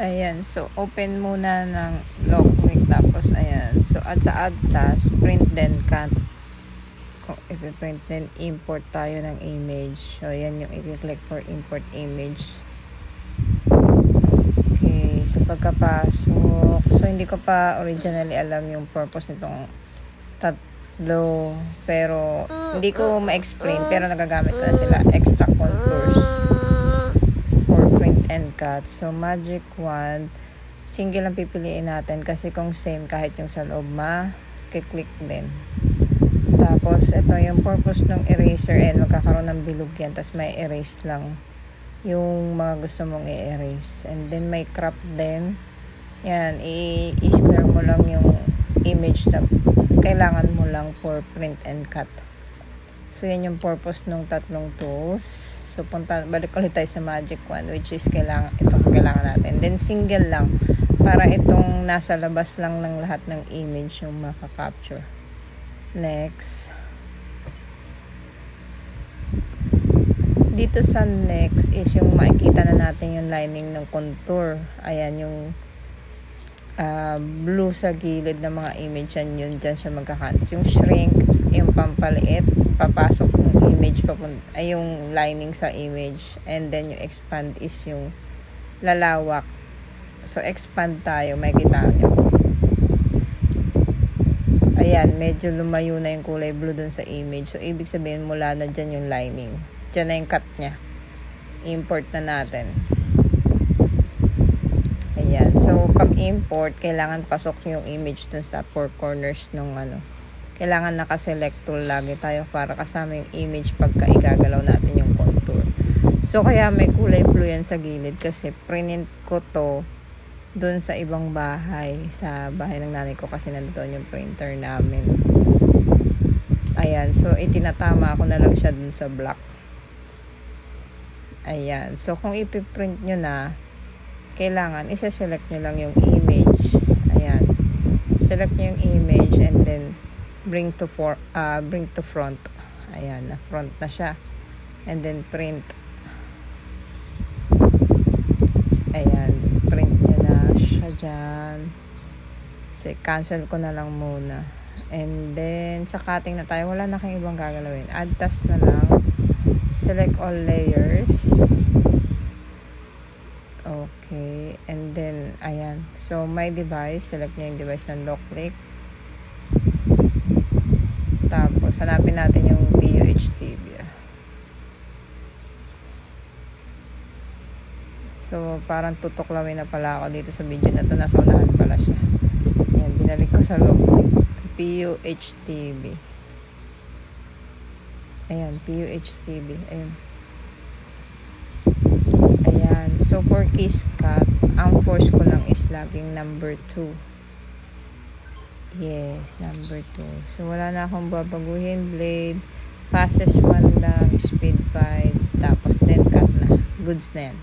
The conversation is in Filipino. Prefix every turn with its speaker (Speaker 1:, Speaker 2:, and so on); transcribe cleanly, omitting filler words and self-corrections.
Speaker 1: Ayan, so open muna ng lock click, tapos ayan, so at sa add task, print then cut. Kung i-print then import tayo ng image, so ayan yung i-click for import image. Okay, so pagkapasok, so hindi ko pa originally alam yung purpose nitong tatlo, pero hindi ko ma-explain, pero nagagamit na sila extra contours for print and cut. So magic wand, single ang pipiliin natin kasi kung same kahit yung sa loob ma-click din. Tapos ito yung purpose ng eraser, and magkakaroon ng bilog yan, tapos may erase lang yung mga gusto mong i-erase, and then may crop din yan, i-square mo lang yung image na kailangan mo lang for print and cut. So yan yung purpose ng tatlong tools. So balik ulit tayo sa magic wand, which is itong kailangan natin. Then single lang para itong nasa labas lang ng lahat ng image yung maka-capture. Next, dito sa next is yung makikita na natin yung lining ng contour. Ayan yung blue sa gilid ng mga image, yun dyan siya magkakat. Yung shrink, yung pampaliit, papasok yung image ay yung lining sa image, and then yung expand is yung lalawak. So expand tayo, makikita nyo. Ayan, medyo lumayo na yung kulay blue dun sa image. So ibig sabihin mula na dyan yung lining. Dyan na yung cut nya. Import na natin. Ayan. So pag import, kailangan pasok yung image dun sa four corners ng Kailangan naka-select tool lagi tayo para kasama yung image pagka igagalaw natin yung contour. So kaya may kulay blue yan sa gilid kasi print ko to doon sa ibang bahay, sa bahay ng nanay ko, kasi nandoon yung printer namin. Ayan, so itinatama ko na lang siya dun sa black. Ayan, so kung ipiprint nyo na, kailangan isa-select nyo lang yung image. Ayan, select nyo yung image and then bring to front. Ayan, na front na siya, and then print. Ayan, print nyo na siya dyan. So cancel ko na lang muna, and then sa cutting na tayo, wala na kayong ibang gagalawin. Add task na lang, select all layers. Okay, and then ayan, so my device, select nyo yung device ng lock click, tapos hanapin natin yung PUHTV. So parang tutuklawin na pala ako dito sa video na to, nasa unahan pala siya. Ayan, binalik ko sa lock click, PUHTV. Ayan, PUHTV. Ayan. Ayan, so for kiss cut, ang force ko lang is laging number 2. Yes, number 2. So wala na akong babaguhin. Blade, passes 1 lang, speed 5, tapos 10 cut na. Goods na yan.